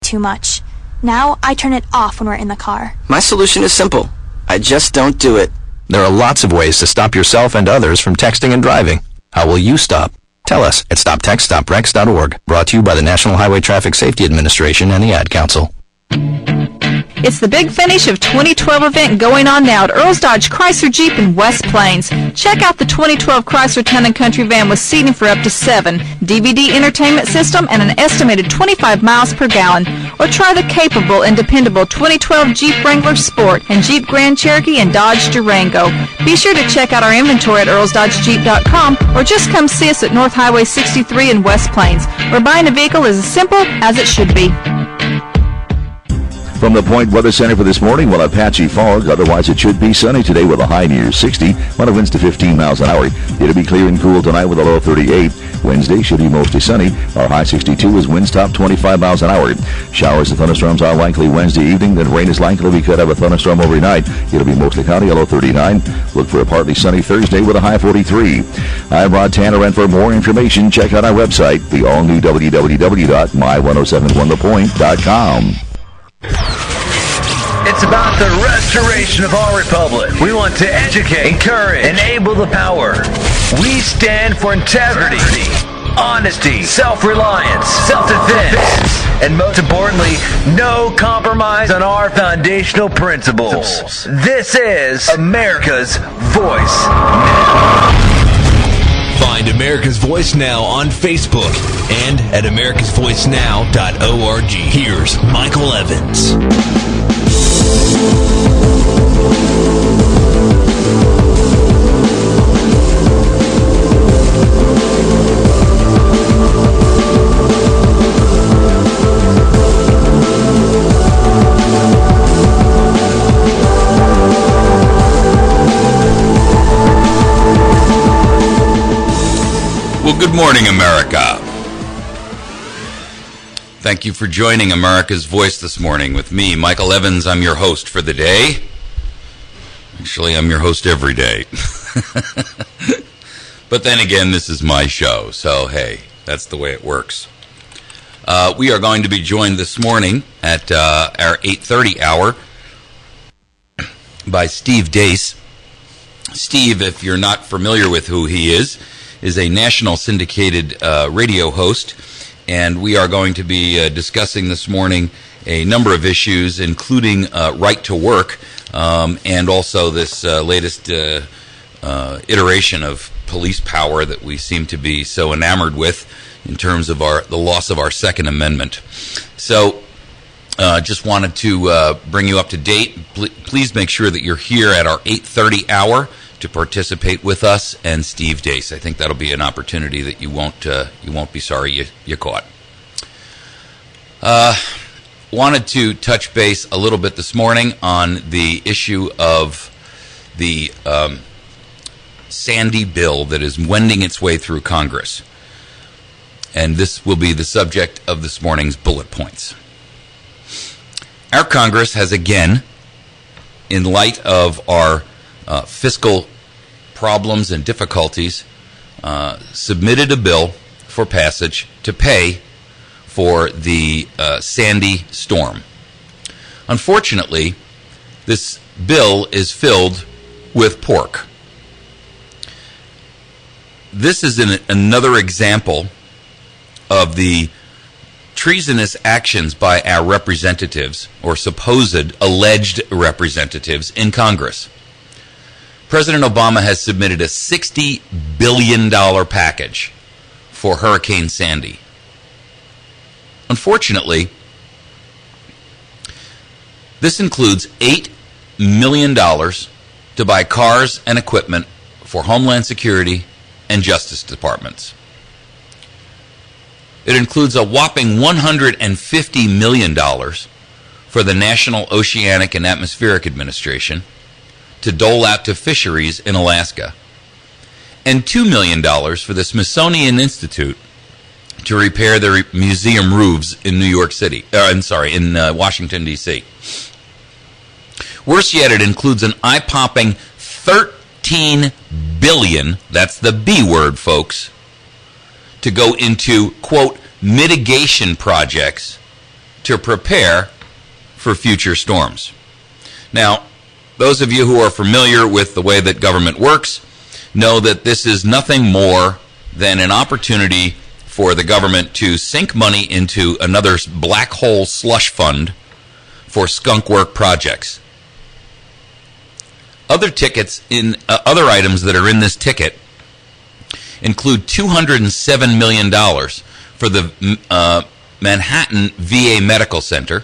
too much. Now I turn it off when we're in the car. My solution is simple. I just don't do it. There are lots of ways to stop yourself and others from texting and driving. How will you stop? Tell us at stoptextstoprex.org. Brought to you by the National Highway Traffic Safety Administration and the Ad Council. It's the Big Finish of 2012 event going on now at Earls Dodge Chrysler Jeep in West Plains. Check out the 2012 Chrysler Town & Country van with seating for up to 7, DVD entertainment system, and an estimated 25 miles per gallon. Or try the capable and dependable 2012 Jeep Wrangler Sport and Jeep Grand Cherokee and Dodge Durango. Be sure to check out our inventory at earlsdodgejeep.com or just come see us at North Highway 63 in West Plains, where buying a vehicle is as simple as it should be. From the Point Weather Center for this morning, well, a patchy fog. Otherwise, it should be sunny today with a high near 60. Wind winds to 15 miles an hour. It'll be clear and cool tonight with a low of 38. Wednesday should be mostly sunny. Our high 62 is winds top 25 miles an hour. Showers and thunderstorms are likely Wednesday evening. Then rain is likely. We could have a thunderstorm overnight. It'll be mostly cloudy, a low 39. Look for a partly sunny Thursday with a high 43. I'm Rod Tanner, and for more information, check out our website, the all-new www.my1071thepoint.com. It's about the restoration of our republic. We want to educate, encourage, enable the power. We stand for integrity, honesty, self-reliance, self-defense, and most importantly, no compromise on our foundational principles. This is America's Voice Now. Find America's Voice Now on Facebook and at americasvoicenow.org. Here's Michael Evans. Well, good morning, America. Thank you for joining America's Voice this morning with me, Michael Evans. I'm your host for the day. Actually, I'm your host every day. But then again, this is my show, so hey, that's the way it works. We are going to be joined this morning at our 8:30 hour by Steve Deace. Steve, if you're not familiar with who he is a national syndicated radio host, and we are going to be discussing this morning a number of issues, including right to work, and also this latest iteration of police power that we seem to be so enamored with in terms of the loss of our Second Amendment. So just wanted to bring you up to date. Please make sure that you're here at our 8:30 hour to participate with us and Steve Deace. I think that'll be an opportunity that you won't be sorry you caught. Wanted to touch base a little bit this morning on the issue of the Sandy bill that is wending its way through Congress. And this will be the subject of this morning's bullet points. Our Congress has again, in light of our fiscal problems and difficulties, submitted a bill for passage to pay for the Sandy storm. Unfortunately, this bill is filled with pork. This is another example of the treasonous actions by our representatives, or supposed alleged representatives, in Congress. President Obama has submitted a $60 billion package for Hurricane Sandy. Unfortunately, this includes $8 million to buy cars and equipment for Homeland Security and Justice Departments. It includes a whopping $150 million for the National Oceanic and Atmospheric Administration to dole out to fisheries in Alaska, and $2 million for the Smithsonian Institute to repair their museum roofs in in Washington, D.C. Worse yet, it includes an eye-popping $13 billion, that's the B word, folks, to go into, quote, mitigation projects to prepare for future storms. Now, those of you who are familiar with the way that government works know that this is nothing more than an opportunity for the government to sink money into another black hole slush fund for skunk work projects. Other tickets in other items that are in this ticket include $207 million for the Manhattan VA Medical Center,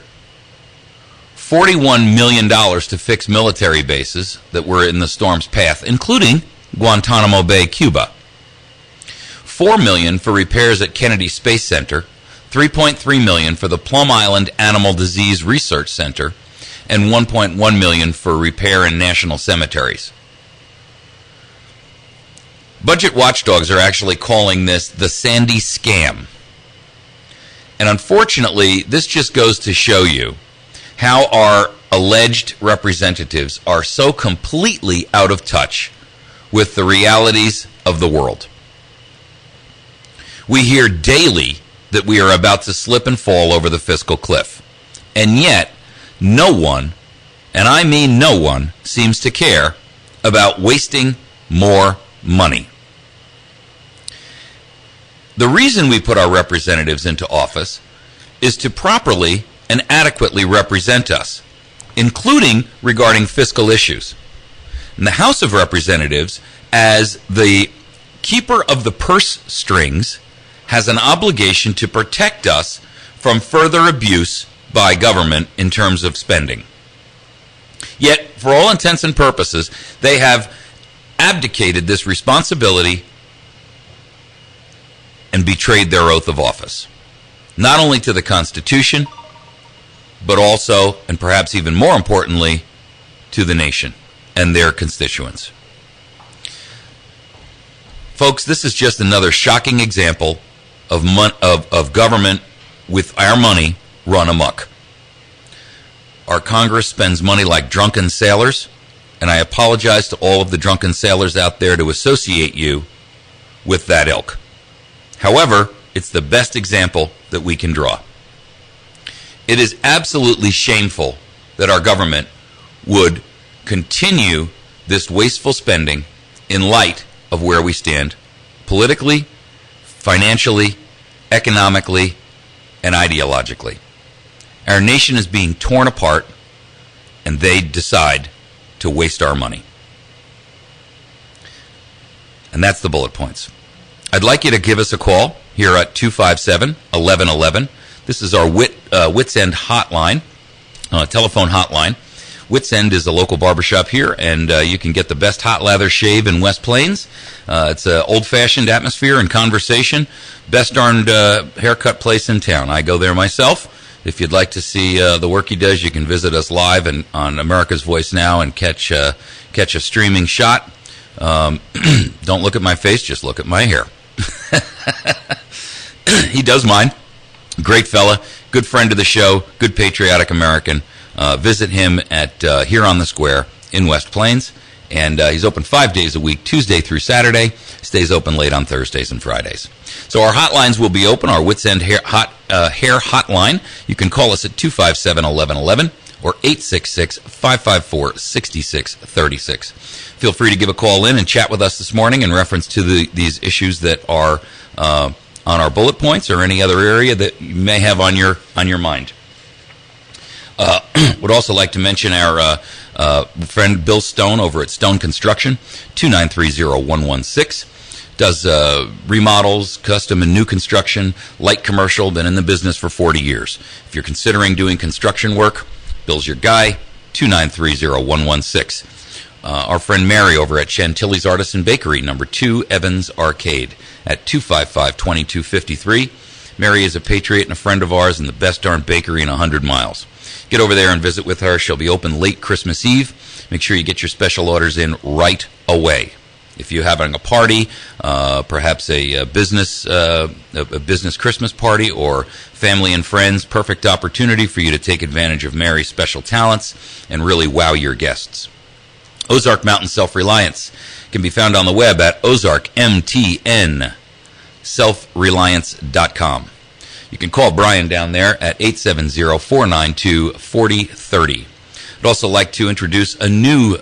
$41 million to fix military bases that were in the storm's path, including Guantanamo Bay, Cuba, $4 million for repairs at Kennedy Space Center, $3.3 million for the Plum Island Animal Disease Research Center, and $1.1 million for repair in national cemeteries. Budget watchdogs are actually calling this the Sandy scam. And unfortunately, this just goes to show you how our alleged representatives are so completely out of touch with the realities of the world. We hear daily that we are about to slip and fall over the fiscal cliff. And yet, no one, and I mean no one, seems to care about wasting more money. The reason we put our representatives into office is to properly and adequately represent us, including regarding fiscal issues. And the House of Representatives, as the keeper of the purse strings, has an obligation to protect us from further abuse by government in terms of spending. Yet, for all intents and purposes, they have abdicated this responsibility and betrayed their oath of office, not only to the Constitution, but also, and perhaps even more importantly, to the nation and their constituents. Folks, this is just another shocking example of government with our money run amok. Our Congress spends money like drunken sailors, and I apologize to all of the drunken sailors out there to associate you with that ilk. However, it's the best example that we can draw. It is absolutely shameful that our government would continue this wasteful spending in light of where we stand politically, financially, economically, and ideologically. Our nation is being torn apart, and they decide to waste our money. And that's the bullet points. I'd like you to give us a call here at 257-1111. This is our Wits End hotline, telephone hotline. Wits End is a local barbershop here, and you can get the best hot lather shave in West Plains. It's an old-fashioned atmosphere and conversation. Best darned haircut place in town. I go there myself. If you'd like to see the work he does, you can visit us live on America's Voice Now and catch a streaming shot. Don't look at my face, just look at my hair. He does mine. Great fella, good friend of the show, good patriotic American. Visit him at here on the Square in West Plains. And he's open 5 days a week, Tuesday through Saturday. Stays open late on Thursdays and Fridays. So our hotlines will be open, our Wits End hair hotline. You can call us at 257-1111 or 866-554-6636. Feel free to give a call in and chat with us this morning in reference to these issues that are on our bullet points or any other area that you may have on your mind. Would also like to mention our friend Bill Stone over at Stone Construction, 2930116. Does remodels, custom and new construction, light commercial, been in the business for 40 years. If you're considering doing construction work, Bill's your guy, 2930116. Our friend Mary over at Chantilly's Artisan Bakery, number 2 Evans Arcade at 255-2253. Mary is a patriot and a friend of ours and the best darn bakery in 100 miles. Get over there and visit with her. She'll be open late Christmas Eve. Make sure you get your special orders in right away. If you're having a party, perhaps a business Christmas party or family and friends, perfect opportunity for you to take advantage of Mary's special talents and really wow your guests. Ozark Mountain Self-Reliance can be found on the web at ozarkmtnselfreliance.com. You can call Brian down there at 870-492-4030. I'd also like to introduce a new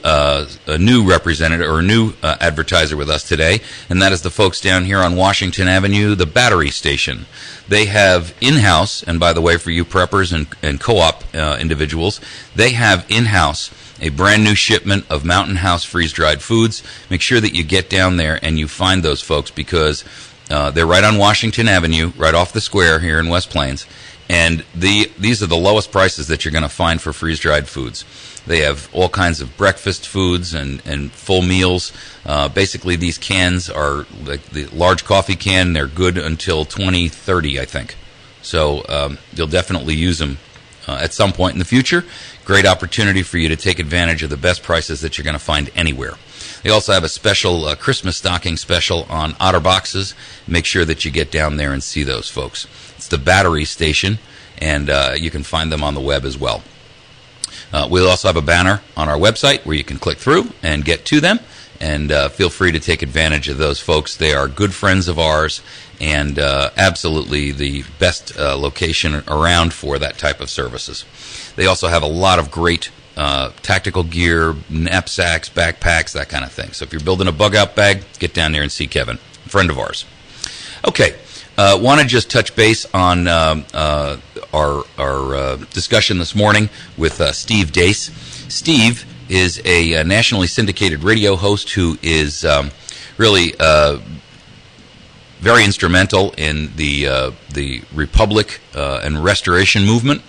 representative or a new advertiser with us today, and that is the folks down here on Washington Avenue, the Battery Station. They have in-house, and by the way, for you preppers and co-op individuals, they have in-house a brand new shipment of Mountain House freeze-dried foods. Make sure that you get down there and you find those folks, because they're right on Washington Avenue, right off the square here in West Plains. And these are the lowest prices that you're going to find for freeze-dried foods. They have all kinds of breakfast foods and full meals. Basically, these cans are like the large coffee can. They're good until 2030, I think. So you'll definitely use them at some point in the future. Great opportunity for you to take advantage of the best prices that you're going to find anywhere. They also have a special Christmas stocking special on Otter boxes. Make sure that you get down there and see those folks. It's the Battery Station, and you can find them on the web as well. We'll also have a banner on our website where you can click through and get to them, and feel free to take advantage of those folks. They are good friends of ours, and absolutely the best location around for that type of services. They also have a lot of great tactical gear, knapsacks, backpacks, that kind of thing. So if you're building a bug-out bag, get down there and see Kevin, a friend of ours. Okay, want to just touch base on our discussion this morning with Steve Deace. Steve is a nationally syndicated radio host who is really very instrumental in the Republic and Restoration movement.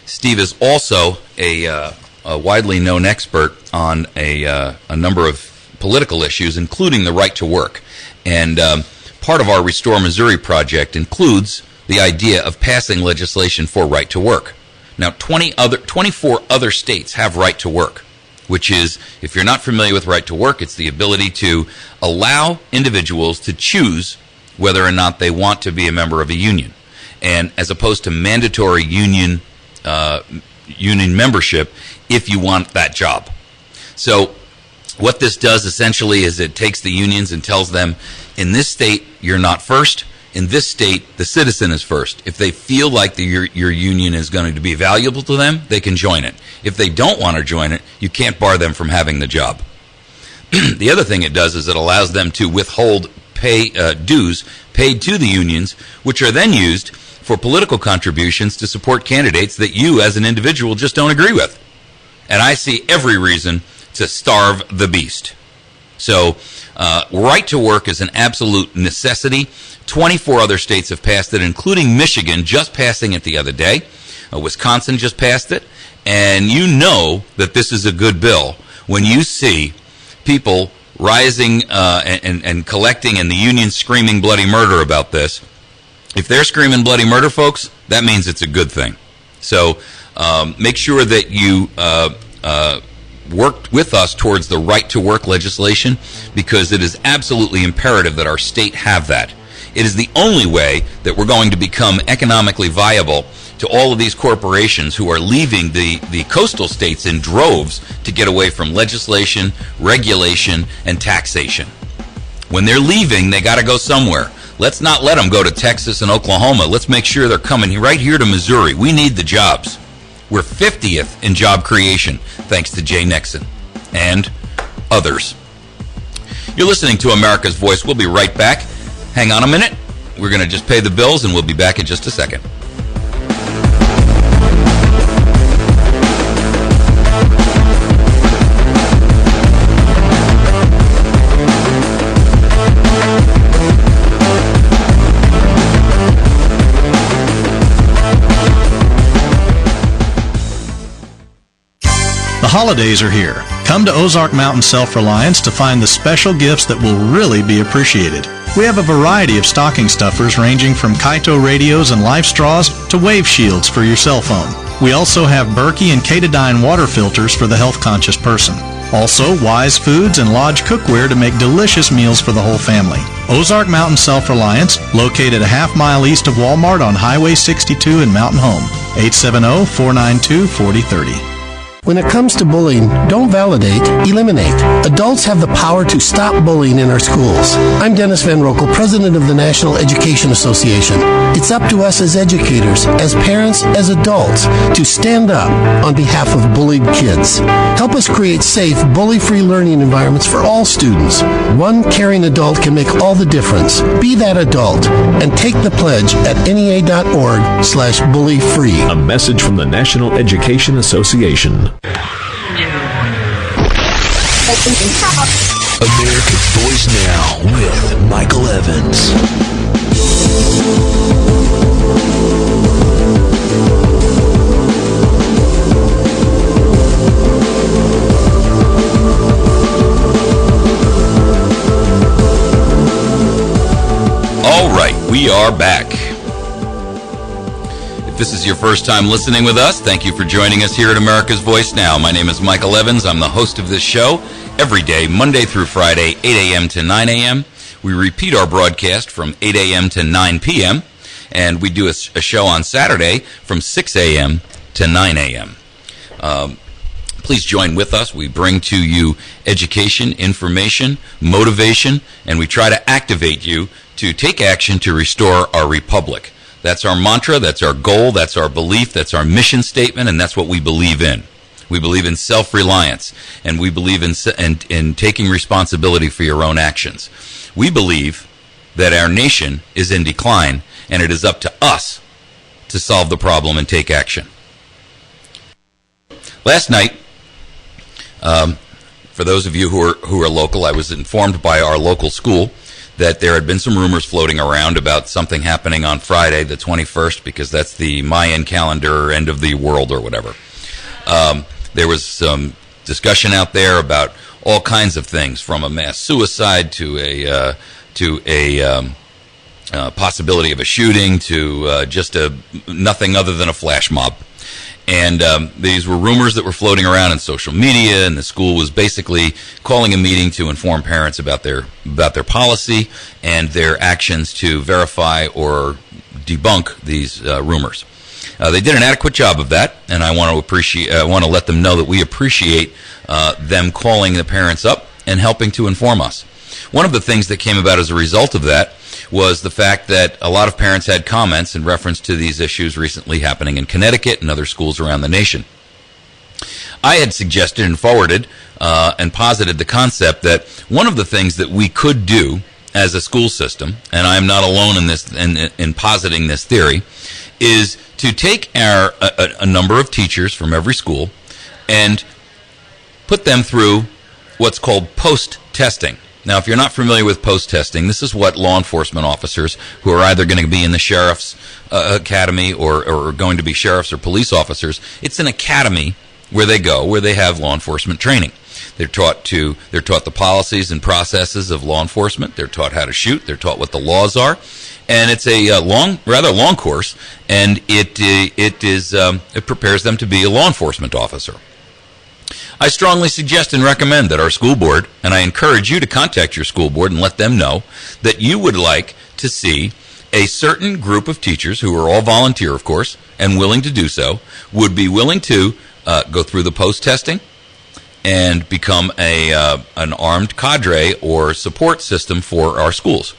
Steve is also a widely known expert on a number of political issues, including the right to work. And part of our Restore Missouri project includes the idea of passing legislation for right to work. Now, 24 other states have right to work, which is, if you're not familiar with right to work, it's the ability to allow individuals to choose whether or not they want to be a member of a union, and as opposed to mandatory union membership if you want that job. So what this does essentially is it takes the unions and tells them, in this state, you're not first. In this state, the citizen is first. If they feel like your union is going to be valuable to them, they can join it. If they don't want to join it, you can't bar them from having the job. The other thing it does is it allows them to withhold dues paid to the unions, which are then used for political contributions to support candidates that you as an individual just don't agree with. And I see every reason to starve the beast. So right to work is an absolute necessity. 24 other states have passed it, including Michigan just passing it the other day. Wisconsin just passed it. And you know that this is a good bill when you see people rising and collecting and the union screaming bloody murder about this. If they're screaming bloody murder, folks, that means it's a good thing. So make sure that you worked with us towards the right to work legislation, because it is absolutely imperative that our state have that. It is the only way that we're going to become economically viable to all of these corporations who are leaving the coastal states in droves to get away from legislation, regulation, and taxation. When they're leaving, they got to go somewhere. Let's not let them go to Texas and Oklahoma. Let's make sure they're coming right here to Missouri. We need the jobs. We're 50th in job creation, thanks to Jay Nixon and others. You're listening to America's Voice. We'll be right back. Hang on a minute. We're going to just pay the bills, and we'll be back in just a second. The holidays are here. Come to Ozark Mountain Self-Reliance to find the special gifts that will really be appreciated. We have a variety of stocking stuffers ranging from Kaito radios and life straws to wave shields for your cell phone. We also have Berkey and Katadyn water filters for the health-conscious person. Also, Wise Foods and Lodge cookware to make delicious meals for the whole family. Ozark Mountain Self-Reliance, located a half-mile east of Walmart on Highway 62 in Mountain Home. 870-492-4030. When it comes to bullying, don't validate, eliminate. Adults have the power to stop bullying in our schools. I'm Dennis Van Rokel, president of the National Education Association. It's up to us as educators, as parents, as adults, to stand up on behalf of bullied kids. Help us create safe, bully-free learning environments for all students. One caring adult can make all the difference. Be that adult and take the pledge at NEA.org/bully-free. A message from the National Education Association. America's Voice Now with Michael Evans. All right, we are back. If this is your first time listening with us, thank you for joining us here at America's Voice Now. My name is Michael Evans. I'm the host of this show every day, Monday through Friday, 8 a.m. to 9 a.m. We repeat our broadcast from 8 a.m. to 9 p.m., and we do a show on Saturday from 6 a.m. to 9 a.m. Please join with us. We bring to you education, information, motivation, and we try to activate you to take action to restore our republic. That's our mantra, that's our goal, that's our belief, that's our mission statement, and that's what we believe in. We believe in self-reliance, and we believe in taking responsibility for your own actions. We believe that our nation is in decline, and it is up to us to solve the problem and take action. Last night, for those of you who are local, I was informed by our local school that there had been some rumors floating around about something happening on Friday, the 21st, because that's the Mayan calendar end of the world or whatever. There was some discussion out there about all kinds of things, from a mass suicide to a possibility of a shooting to just nothing other than a flash mob. And these were rumors that were floating around in social media, and the school was basically calling a meeting to inform parents about their policy and their actions to verify or debunk these rumors. They did an adequate job of that, and I want to let them know that we appreciate them calling the parents up and helping to inform us. One of the things that came about as a result of that was the fact that a lot of parents had comments in reference to these issues recently happening in Connecticut and other schools around the nation. I had suggested and forwarded and posited the concept that one of the things that we could do as a school system, and I'm not alone in this in positing this theory, is to take a number of teachers from every school and put them through what's called post-testing. Now, if you're not familiar with post-testing, this is what law enforcement officers who are either going to be in the sheriff's academy or going to be sheriffs or police officers, it's an academy where they go, where they have law enforcement training. They're taught the policies and processes of law enforcement. They're taught how to shoot. They're taught what the laws are. And it's a rather long course, and it prepares them to be a law enforcement officer. I strongly suggest and recommend that our school board, and I encourage you to contact your school board and let them know that you would like to see a certain group of teachers, who are all volunteer, of course, and willing to do so, would be willing to go through the post-testing and become an armed cadre or support system for our schools.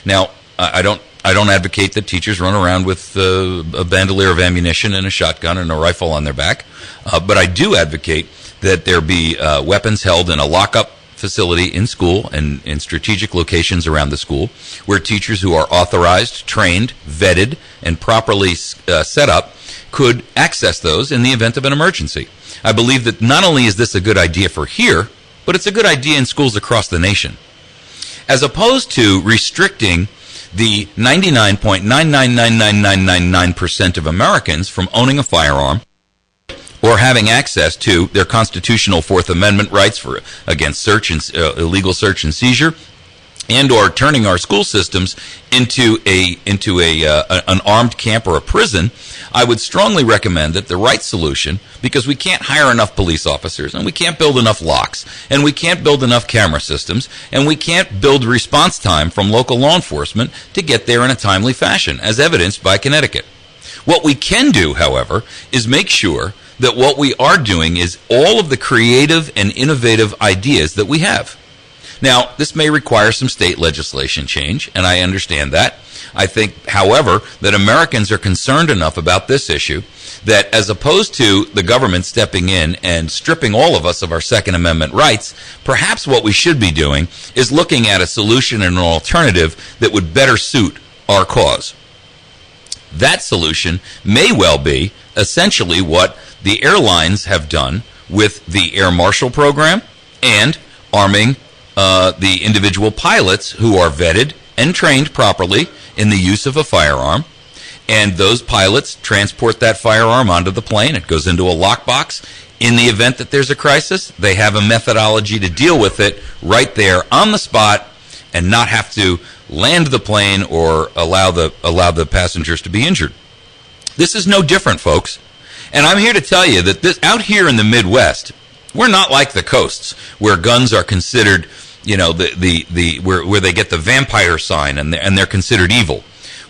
Now, I don't advocate that teachers run around with a bandolier of ammunition and a shotgun and a rifle on their back, but I do advocate that there be weapons held in a lockup facility in school and in strategic locations around the school, where teachers who are authorized, trained, vetted, and properly set up could access those in the event of an emergency. I believe that not only is this a good idea for here, but it's a good idea in schools across the nation. As opposed to restricting the 99.9999999% of Americans from owning a firearm or having access to their constitutional Fourth Amendment rights against illegal search and seizure, and or turning our school systems into an armed camp or a prison, I would strongly recommend that the right solution, because we can't hire enough police officers, and we can't build enough locks, and we can't build enough camera systems, and we can't build response time from local law enforcement to get there in a timely fashion, as evidenced by Connecticut. What we can do, however, is make sure that what we are doing is all of the creative and innovative ideas that we have. Now, this may require some state legislation change, and I understand that. I think, however, that Americans are concerned enough about this issue that as opposed to the government stepping in and stripping all of us of our Second Amendment rights, perhaps what we should be doing is looking at a solution and an alternative that would better suit our cause. That solution may well be essentially what the airlines have done with the Air Marshal program and arming the individual pilots who are vetted and trained properly in the use of a firearm. And those pilots transport that firearm onto the plane. It goes into a lockbox. In the event that there's a crisis, they have a methodology to deal with it right there on the spot and not have to land the plane or allow the passengers to be injured. This is no different, folks. And I'm here to tell you that this out here in the Midwest, we're not like the coasts where guns are considered, where they get the vampire sign and they're considered evil.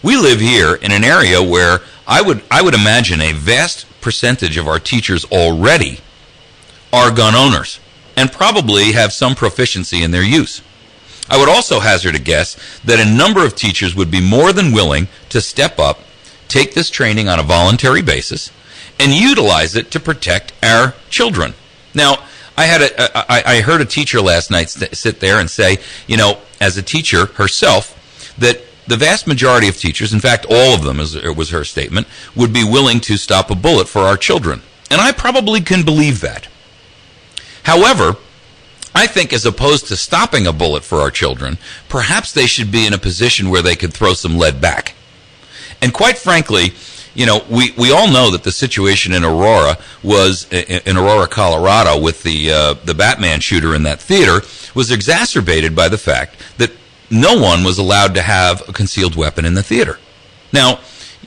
We live here in an area where I would imagine a vast percentage of our teachers already are gun owners and probably have some proficiency in their use. I would also hazard a guess that a number of teachers would be more than willing to step up, take this training on a voluntary basis, and utilize it to protect our children. Now, I heard a teacher last night sit there and say, as a teacher herself, that the vast majority of teachers, in fact, all of them, as it was her statement, would be willing to stop a bullet for our children. And I probably can believe that. However, I think as opposed to stopping a bullet for our children, perhaps they should be in a position where they could throw some lead back. And quite frankly, we all know that the situation in Aurora, Colorado, with the Batman shooter in that theater, was exacerbated by the fact that no one was allowed to have a concealed weapon in the theater. Now,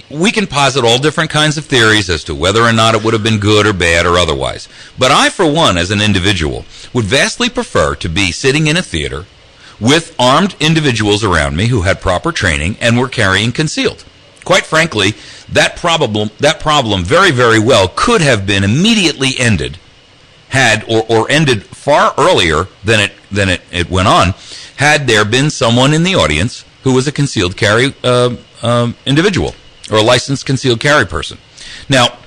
we can posit all different kinds of theories as to whether or not it would have been good or bad or otherwise. But I, for one, as an individual, would vastly prefer to be sitting in a theater with armed individuals around me who had proper training and were carrying concealed. Quite frankly, that problem very, very well could have been immediately ended or ended far earlier than it went on, had there been someone in the audience who was a concealed carry individual or a licensed concealed carry person. Now,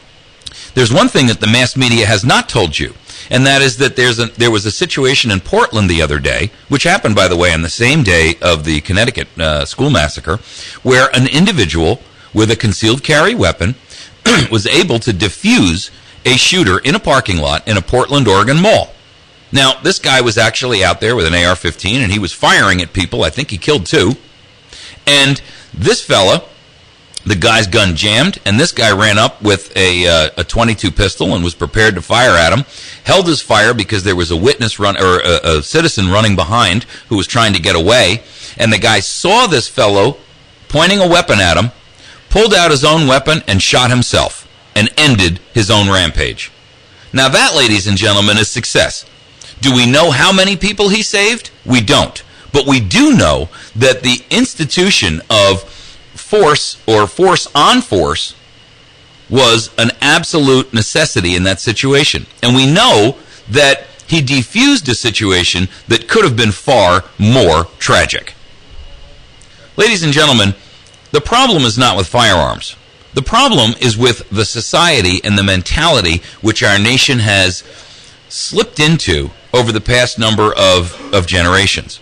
there's one thing that the mass media has not told you, and that is that there was a situation in Portland the other day, which happened, by the way, on the same day of the Connecticut school massacre, where an individual with a concealed carry weapon was able to defuse a shooter in a parking lot in a Portland, Oregon mall. Now, this guy was actually out there with an AR-15, and he was firing at people. I think he killed 2. And this fella, the guy's gun jammed, and this guy ran up with a .22 pistol and was prepared to fire at him, held his fire because there was a witness a citizen running behind who was trying to get away, and the guy saw this fellow pointing a weapon at him, pulled out his own weapon, and shot himself, and ended his own rampage. Now that, ladies and gentlemen, is success. Do we know how many people he saved? We don't. But we do know that the institution of force or force on force was an absolute necessity in that situation. And we know that he defused a situation that could have been far more tragic. Ladies and gentlemen, the problem is not with firearms. The problem is with the society and the mentality which our nation has slipped into over the past number of generations.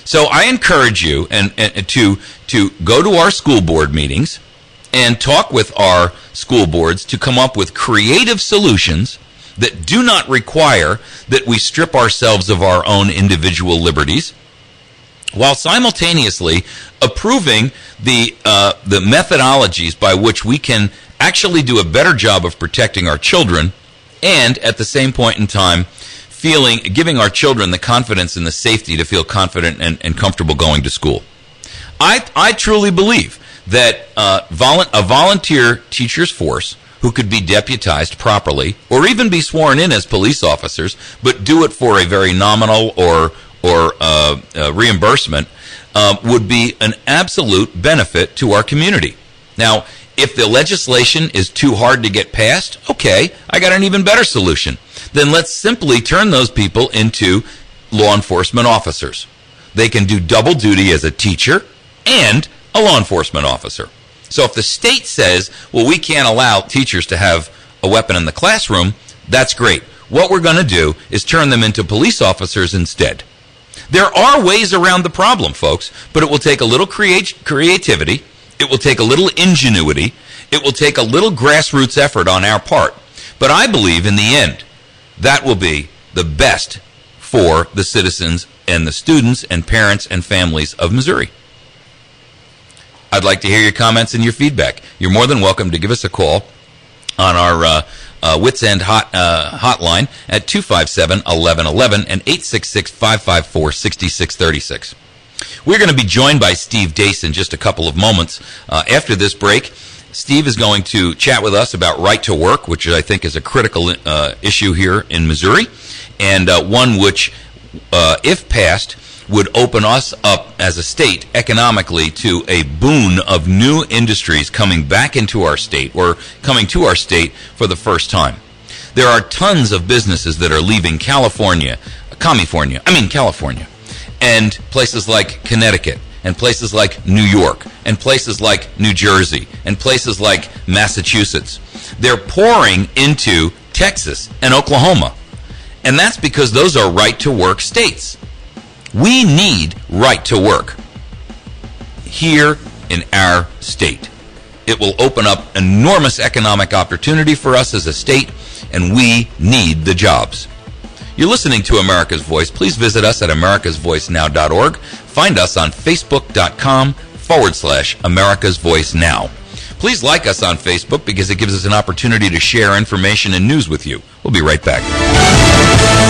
So I encourage you to go to our school board meetings and talk with our school boards to come up with creative solutions that do not require that we strip ourselves of our own individual liberties, while simultaneously approving the methodologies by which we can actually do a better job of protecting our children, and at the same point in time giving our children the confidence and the safety to feel confident and comfortable going to school. I truly believe that a volunteer teacher's force who could be deputized properly or even be sworn in as police officers, but do it for a very nominal or reimbursement, would be an absolute benefit to our community. Now, If the legislation is too hard to get passed, okay, I got an even better solution. Then let's simply turn those people into law enforcement officers. They can do double duty as a teacher and a law enforcement officer. So if the state says, well, we can't allow teachers to have a weapon in the classroom, that's great. What we're going to do is turn them into police officers instead. There are ways around the problem, folks, but it will take a little creativity. It will take a little ingenuity. It will take a little grassroots effort on our part. But I believe in the end, that will be the best for the citizens and the students and parents and families of Missouri. I'd like to hear your comments and your feedback. You're more than welcome to give us a call on our Wits End hotline at 257-1111 and 866-554-6636. We're going to be joined by Steve Deace in just a couple of moments. After this break, Steve is going to chat with us about right to work, which I think is a critical issue here in Missouri, and one which, if passed, would open us up as a state economically to a boon of new industries coming back into our state or coming to our state for the first time. There are tons of businesses that are leaving California, and places like Connecticut, and places like New York, and places like New Jersey, and places like Massachusetts. They're pouring into Texas and Oklahoma, and that's because those are right-to-work states. We need right to work here in our state. It will open up enormous economic opportunity for us as a state, and we need the jobs. You're listening to America's Voice. Please visit us at americasvoicenow.org. Find us on facebook.com/America's Voice Now. Please like us on Facebook because it gives us an opportunity to share information and news with you. We'll be right back.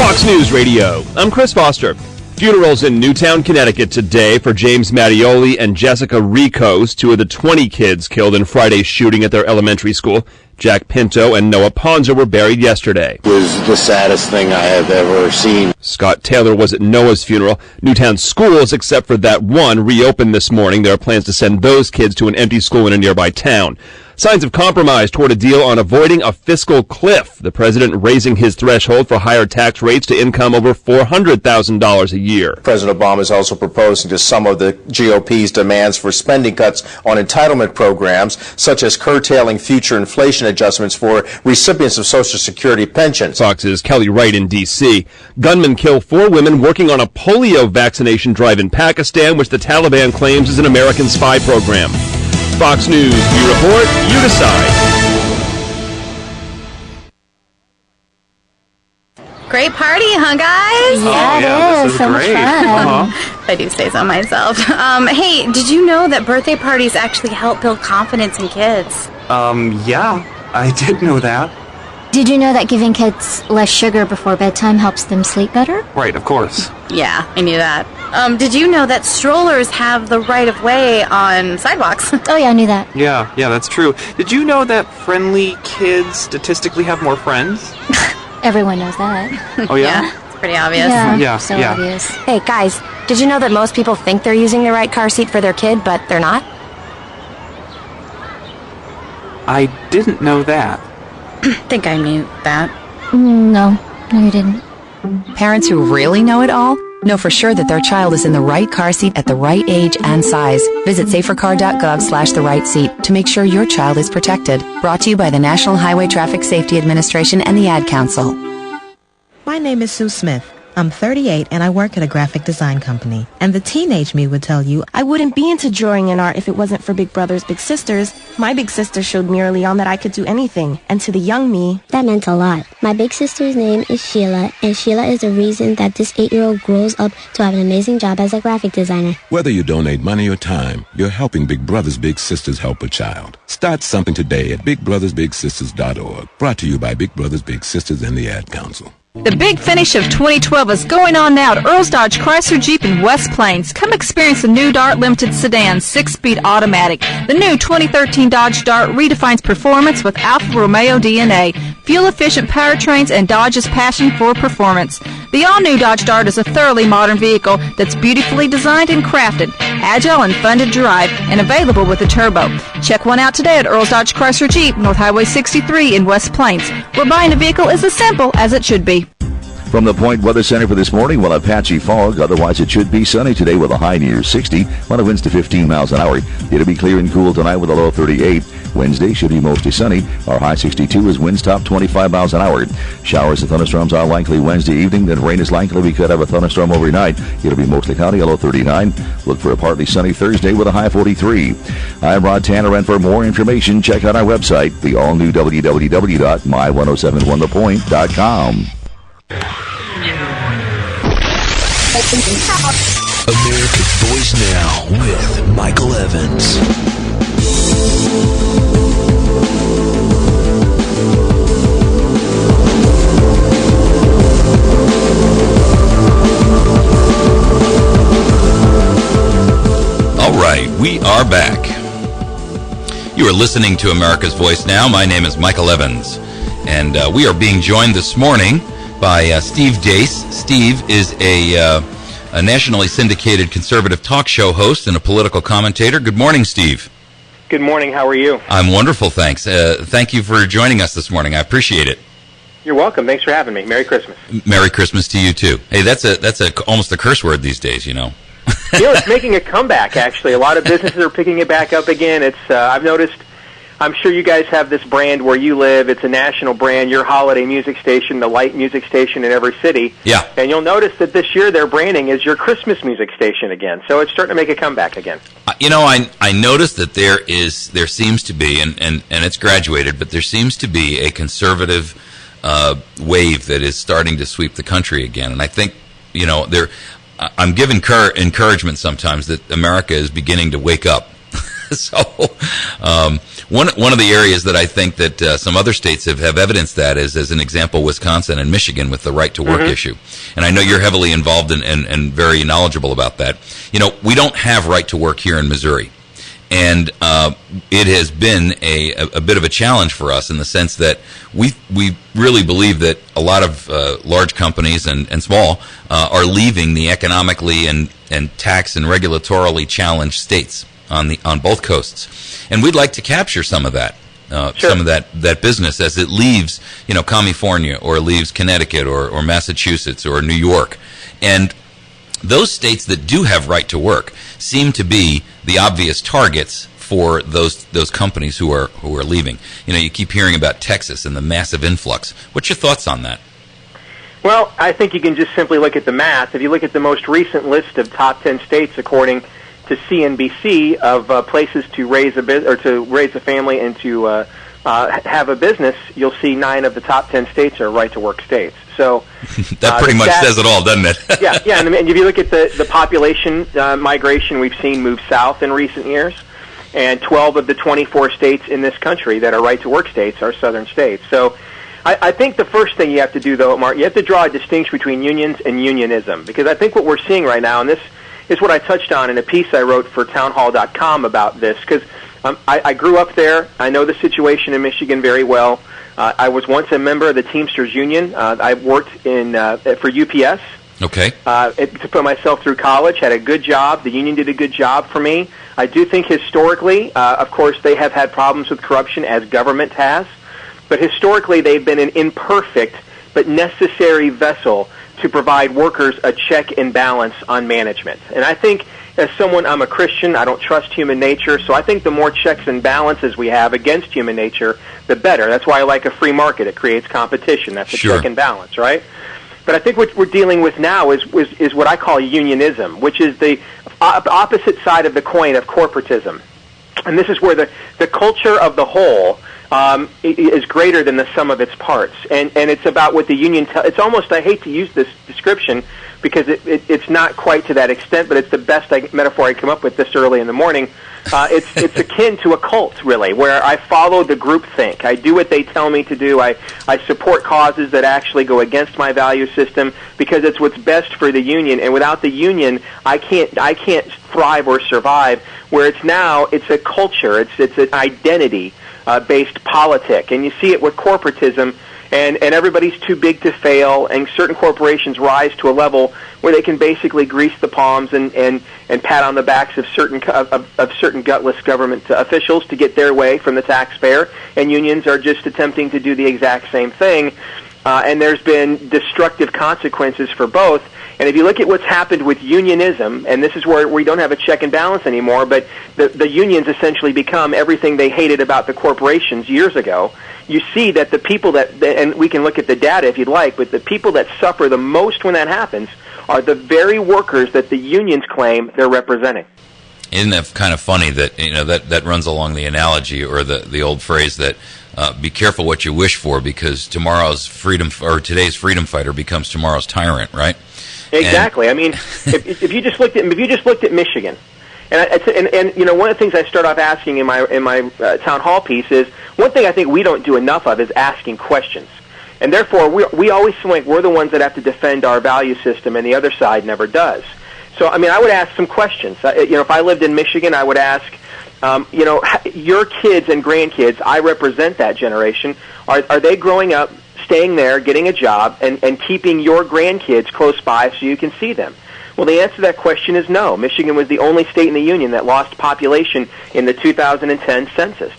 Fox News Radio. I'm Chris Foster. Funerals in Newtown, Connecticut today for James Mattioli and Jessica Ricos, 2 of the 20 kids killed in Friday's shooting at their elementary school. Jack Pinto and Noah Ponza were buried yesterday. It was the saddest thing I have ever seen. Scott Taylor was at Noah's funeral. Newtown schools, except for that one, reopened this morning. There are plans to send those kids to an empty school in a nearby town. Signs of compromise toward a deal on avoiding a fiscal cliff. The president raising his threshold for higher tax rates to income over $400,000 a year. President Obama is also proposing to some of the GOP's demands for spending cuts on entitlement programs, such as curtailing future inflation adjustments for recipients of Social Security pensions. Fox's Kelly Wright in D.C. Gunmen kill 4 women working on a polio vaccination drive in Pakistan, which the Taliban claims is an American spy program. Fox News, we report, you decide. Great party, huh, guys? Yeah, it is. So much fun. If I do say so myself. Hey, did you know that birthday parties actually help build confidence in kids? Yeah, I did know that. Did you know that giving kids less sugar before bedtime helps them sleep better? Right, of course. Yeah, I knew that. Did you know that strollers have the right of way on sidewalks? Oh yeah, I knew that. Yeah, that's true. Did you know that friendly kids statistically have more friends? Everyone knows that. Oh yeah? Yeah, it's pretty obvious. Yeah, so yeah. obvious. Hey, guys, did you know that most people think they're using the right car seat for their kid, but they're not? I didn't know that. Think I knew that. No, you didn't. Parents who really know it all know for sure that their child is in the right car seat at the right age and size. Visit safercar.gov/the right seat to make sure your child is protected. Brought to you by the National Highway Traffic Safety Administration and the Ad Council. My name is Sue Smith. I'm 38 and I work at a graphic design company. And the teenage me would tell you, I wouldn't be into drawing and art if it wasn't for Big Brothers Big Sisters. My big sister showed me early on that I could do anything. And to the young me, that meant a lot. My big sister's name is Sheila, and Sheila is the reason that this 8-year-old grows up to have an amazing job as a graphic designer. Whether you donate money or time, you're helping Big Brothers Big Sisters help a child. Start something today at bigbrothersbigsisters.org. Brought to you by Big Brothers Big Sisters and the Ad Council. The big finish of 2012 is going on now at Earls Dodge Chrysler Jeep in West Plains. Come experience the new Dart Limited Sedan 6-speed automatic. The new 2013 Dodge Dart redefines performance with Alfa Romeo DNA, fuel-efficient powertrains, and Dodge's passion for performance. The all-new Dodge Dart is a thoroughly modern vehicle that's beautifully designed and crafted. Agile and fun to drive, and available with a turbo. Check one out today at Earl's Dodge Chrysler Jeep, North Highway 63 in West Plains, where buying a vehicle is as simple as it should be. From the Point Weather Center for this morning, well, a patchy fog. Otherwise, it should be sunny today with a high near 60. Winds to 15 miles an hour. It'll be clear and cool tonight with a low of 38. Wednesday should be mostly sunny. Our high 62 as winds top 25 miles an hour. Showers and thunderstorms are likely Wednesday evening. Then rain is likely. We could have a thunderstorm overnight. It'll be mostly cloudy, a low 39. Look for a partly sunny Thursday with a high 43. I'm Rod Tanner, and for more information, check out our website, the all-new www.my1071thepoint.com. America's Voice Now with Michael Evans. All right, we are back. You are listening to America's Voice Now. My name is Michael Evans, and we are being joined this morning by Steve Deace. Steve is a nationally syndicated conservative talk show host and a political commentator. Good morning, Steve. Good morning. How are you? I'm wonderful, thanks. Thank you for joining us this morning. I appreciate it. You're welcome. Thanks for having me. Merry Christmas. Merry Christmas to you, too. Hey, that's almost a curse word these days, you know. It's making a comeback, actually. A lot of businesses are picking it back up again. It's I've noticed, I'm sure you guys have this brand where you live. It's a national brand, your holiday music station, the light music station in every city. Yeah. And you'll notice that this year their branding is your Christmas music station again. So it's starting to make a comeback again. I noticed that there seems to be, and it's graduated, but there seems to be a conservative wave that is starting to sweep the country again. And I think, I'm given encouragement sometimes that America is beginning to wake up. So one of the areas that I think that some other states have evidenced that is, as an example, Wisconsin and Michigan with the right to work issue. And I know you're heavily involved and very knowledgeable about that. We don't have right to work here in Missouri. And it has been a bit of a challenge for us in the sense that we really believe that a lot of large companies and small are leaving the economically and tax and regulatorily challenged states on both coasts, and we'd like to capture some of that, some of that business as it leaves, California or leaves Connecticut or Massachusetts or New York, and those states that do have right to work seem to be the obvious targets for those companies who are leaving. You keep hearing about Texas and the massive influx. What's your thoughts on that? Well, I think you can just simply look at the math. If you look at the most recent list of top 10 states, according to CNBC, of places to raise a family and to have a business, you'll see 9 of the top 10 states are right-to-work states. So that pretty much says it all, doesn't it? yeah. And if you look at the population migration we've seen move south in recent years, and 12 of the 24 states in this country that are right-to-work states are southern states. So I think the first thing you have to do, though, Mark, you have to draw a distinction between unions and unionism, because I think what we're seeing right now, and this is what I touched on in a piece I wrote for townhall.com about this, because I grew up there. I know the situation in Michigan very well. I was once a member of the Teamsters Union. I worked for UPS. Okay. To put myself through college, had a good job. The union did a good job for me. I do think historically, of course, they have had problems with corruption, as government has, but historically they've been an imperfect but necessary vessel to provide workers a check and balance on management. And I think, as someone, I'm a Christian, I don't trust human nature, so I think the more checks and balances we have against human nature, the better. That's why I like a free market. It creates competition. That's a check and balance, right? But I think what we're dealing with now is what I call unionism, which is the opposite side of the coin of corporatism. And this is where the culture of the whole is greater than the sum of its parts. And it's about what the union it's almost, I hate to use this description because it's not quite to that extent, but it's the best metaphor I come up with this early in the morning. It's akin to a cult, really, where I follow the groupthink. I do what they tell me to do. I support causes that actually go against my value system because it's what's best for the union. And without the union, I can't thrive or survive. Where it's a culture. It's an identity based politic, and you see it with corporatism. And everybody's too big to fail, and certain corporations rise to a level where they can basically grease the palms and pat on the backs of certain gutless government officials to get their way from the taxpayer, and unions are just attempting to do the exact same thing. And there's been destructive consequences for both. And if you look at what's happened with unionism, and this is where we don't have a check and balance anymore, but the unions essentially become everything they hated about the corporations years ago, you see that the people and we can look at the data if you'd like, but the people that suffer the most when that happens are the very workers that the unions claim they're representing. Isn't that kind of funny that that runs along the analogy or the old phrase that be careful what you wish for, because today's freedom fighter becomes tomorrow's tyrant, right? Exactly. I mean, if you just looked at Michigan, and one of the things I start off asking in my town hall piece is, one thing I think we don't do enough of is asking questions, and therefore we always feel like we're the ones that have to defend our value system, and the other side never does. So I mean, I would ask some questions. If I lived in Michigan, I would ask, your kids and grandkids, I represent that generation. Are they growing up, staying there, getting a job, and keeping your grandkids close by so you can see them? Well, the answer to that question is no. Michigan was the only state in the union that lost population in the 2010 census.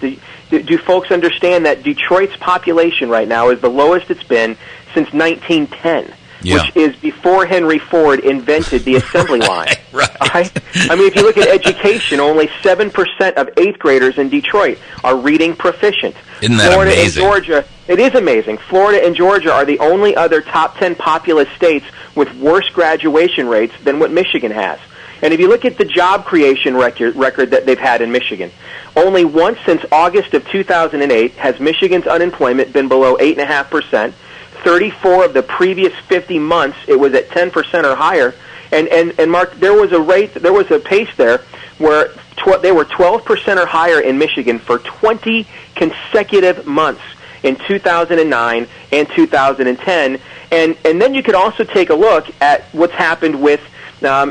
Do folks understand that Detroit's population right now is the lowest it's been since 1910? Yeah. Which is before Henry Ford invented the assembly line. Right. I mean, if you look at education, only 7% of 8th graders in Detroit are reading proficient. Isn't that Florida amazing? And Georgia, it is amazing. Florida and Georgia are the only other top 10 populous states with worse graduation rates than what Michigan has. And if you look at the job creation record that they've had in Michigan, only once since August of 2008 has Michigan's unemployment been below 8.5%. 34 of the previous 50 months, it was at 10% or higher. And Mark, there was a pace there where they were 12% or higher in Michigan for 20 consecutive months in 2009 and 2010. And then you could also take a look at what's happened with,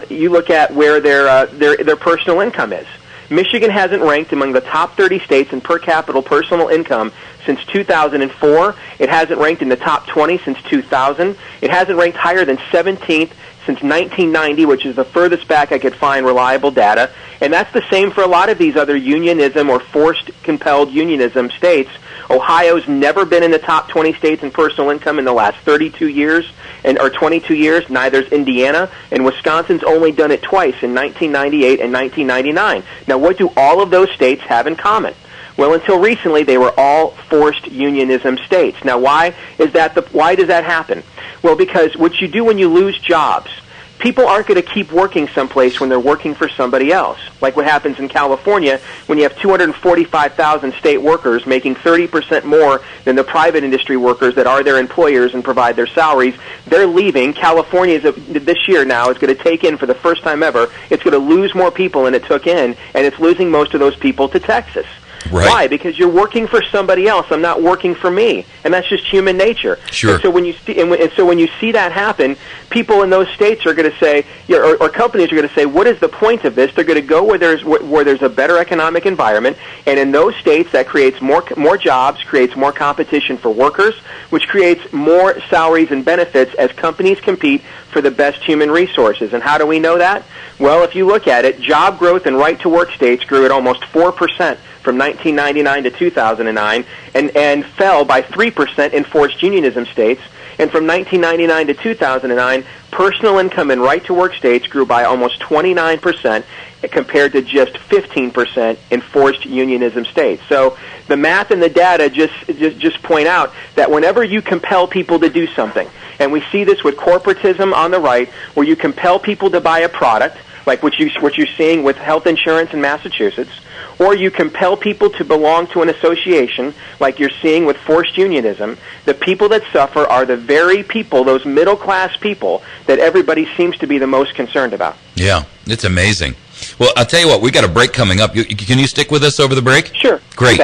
you look at where their personal income is. Michigan hasn't ranked among the top 30 states in per capita personal income since 2004. It hasn't ranked in the top 20 since 2000. It hasn't ranked higher than 17th since 1990, which is the furthest back I could find reliable data. And that's the same for a lot of these other unionism or forced compelled unionism states. Ohio's never been in the top 20 states in personal income in the last 32 years, or 22 years. Neither's Indiana, and Wisconsin's only done it twice in 1998 and 1999. Now, what do all of those states have in common? Well, until recently, they were all forced unionism states. Now, why does that happen? Well, because what you do when you lose jobs, people aren't going to keep working someplace when they're working for somebody else. Like what happens in California when you have 245,000 state workers making 30% more than the private industry workers that are their employers and provide their salaries. They're leaving. California this year now is going to take in, for the first time ever, it's going to lose more people than it took in, and it's losing most of those people to Texas. Right. Why? Because you're working for somebody else. I'm not working for me, and that's just human nature. Sure. And so when you see that happen, people in those states are going to say, or companies are going to say, what is the point of this? They're going to go where there's a better economic environment, and in those states that creates more jobs, creates more competition for workers, which creates more salaries and benefits as companies compete for the best human resources. And how do we know that? Well, if you look at it, job growth in right-to-work states grew at almost 4% from 1999 to 2009, and fell by 3% in forced unionism states. And from 1999 to 2009, personal income in right-to-work states grew by almost 29% compared to just 15% in forced unionism states. So the math and the data just point out that whenever you compel people to do something, and we see this with corporatism on the right, where you compel people to buy a product, like what you're seeing with health insurance in Massachusetts, or you compel people to belong to an association, like you're seeing with forced unionism, the people that suffer are the very people, those middle-class people, that everybody seems to be the most concerned about. Yeah, it's amazing. Well, I'll tell you what, we got a break coming up. Can you stick with us over the break? Sure. Great.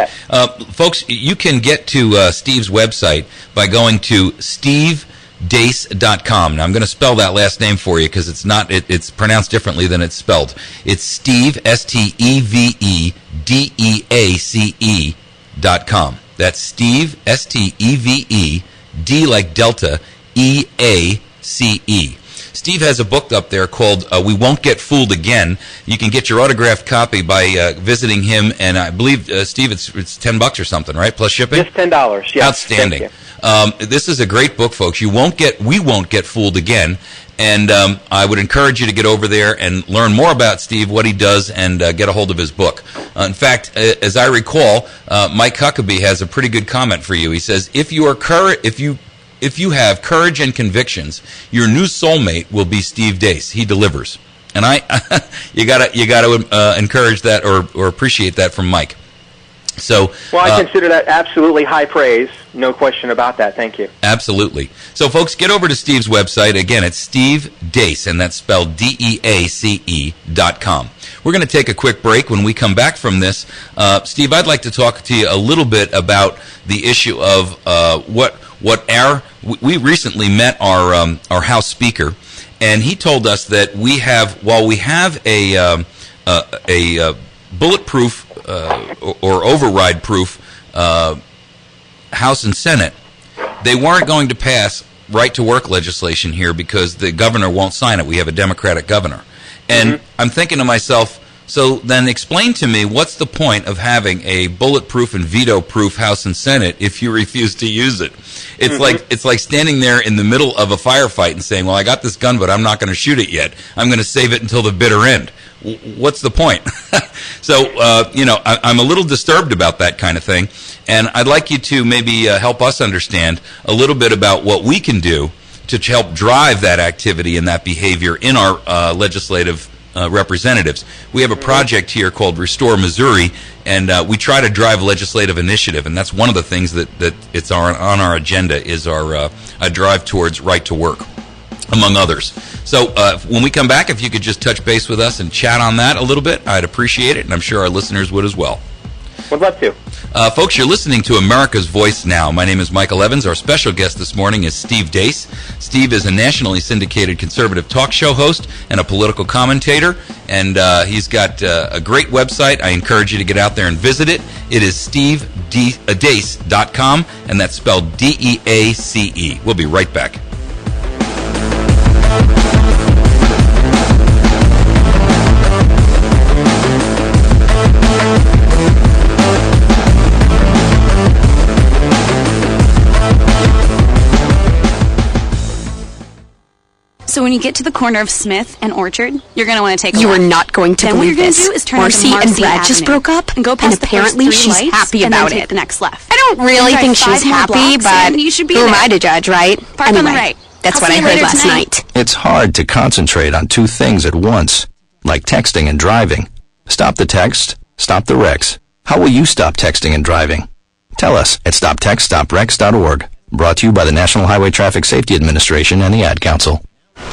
Folks, you can get to Steve's website by going to stevedeace.com. Now, I'm going to spell that last name for you because it's pronounced differently than it's spelled. It's Steve, SteveDeace.com. That's Steve, SteveDeace.com. D like Delta, EACE. Steve has a book up there called We Won't Get Fooled Again. You can get your autographed copy by visiting him, and I believe, Steve, it's $10 or something, right? Plus shipping? Just $10, yes. Outstanding. This is a great book, folks. We won't get fooled again. And I would encourage you to get over there and learn more about Steve, what he does, and get a hold of his book. In fact, as I recall, Mike Huckabee has a pretty good comment for you. He says, if you have courage and convictions, your new soulmate will be Steve Deace. He delivers. And you gotta encourage that or appreciate that from Mike. So, well, I consider that absolutely high praise. No question about that. Thank you. Absolutely. So, folks, get over to Steve's website. Again, it's Steve Deace, and that's spelled DEACE.com. We're going to take a quick break. When we come back from this, Steve, I'd like to talk to you a little bit about the issue of we recently met our House Speaker, and he told us that while we have a bulletproof or override-proof House and Senate, they weren't going to pass right-to-work legislation here because the governor won't sign it. We have a Democratic governor. And I'm thinking to myself, so then explain to me what's the point of having a bulletproof and veto-proof House and Senate if you refuse to use it? It's like standing there in the middle of a firefight and saying, well, I got this gun, but I'm not going to shoot it yet. I'm going to save it until the bitter end. What's the point? So, I'm a little disturbed about that kind of thing, and I'd like you to maybe help us understand a little bit about what we can do to help drive that activity and that behavior in our legislative representatives. We have a project here called Restore Missouri, and we try to drive legislative initiative, and that's one of the things that it's on our agenda is our a drive towards right to work, among others. So when we come back, if you could just touch base with us and chat on that a little bit, I'd appreciate it, and I'm sure our listeners would as well. Would love to. Folks, you're listening to America's Voice Now. My name is Michael Evans. Our special guest this morning is Steve Deace. Steve is a nationally syndicated conservative talk show host and a political commentator, and he's got a great website. I encourage you to get out there and visit it. It is stevedeace.com, and that's spelled D-E-A-C-E. We'll be right back. So when you get to the corner of Smith and Orchard, you're going to want to take a You left. are not going to then believe what you're this. Going to do is turn Marcy into and Marcy Brad just Avenue broke up, and go past and the apparently first 3 she's lights, happy and about then take it. the next left. I don't really Drive think 5 she's more happy, blocks, but and you should be who am there. I to judge, right? Park anyway, on the right. That's I'll what see I you heard later last tonight. night. It's hard to concentrate on two things at once, like texting and driving. Stop the text, stop the wrecks. How will you stop texting and driving? Tell us at stoptextstoprex.org. Brought to you by the National Highway Traffic Safety Administration and the Ad Council.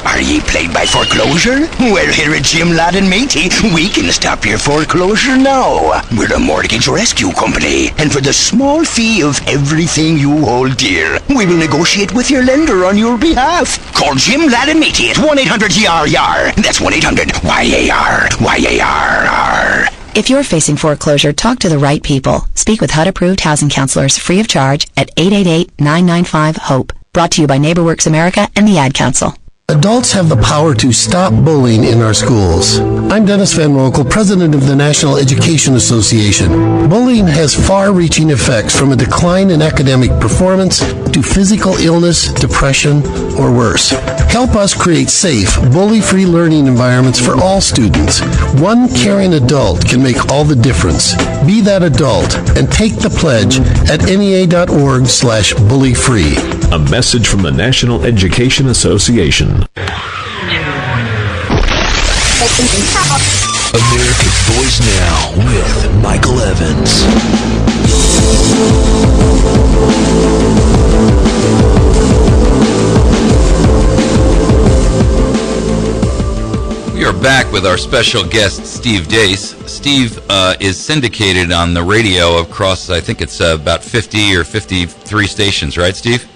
Are ye plagued by foreclosure? Well, here at Jim Ladd & Matey, we can stop your foreclosure now. We're a mortgage rescue company, and for the small fee of everything you hold dear, we will negotiate with your lender on your behalf. Call Jim Ladd & Matey at 1-800-YAR-YAR. That's 1-800-YAR. YAR. If you're facing foreclosure, talk to the right people. Speak with HUD-approved housing counselors free of charge at 888-995-HOPE. Brought to you by NeighborWorks America and the Ad Council. Adults have the power to stop bullying in our schools. I'm Dennis Van Rokel, president of the National Education Association. Bullying has far-reaching effects, from a decline in academic performance to physical illness, depression, or worse. Help us create safe, bully-free learning environments for all students. One caring adult can make all the difference. Be that adult and take the pledge at NEA.org/bully-free. A message from the National Education Association. America's Voice Now with Michael Evans. We are back with our special guest, Steve Deace. Steve is syndicated on the radio across, I think it's about 50 or 53 stations, right, Steve?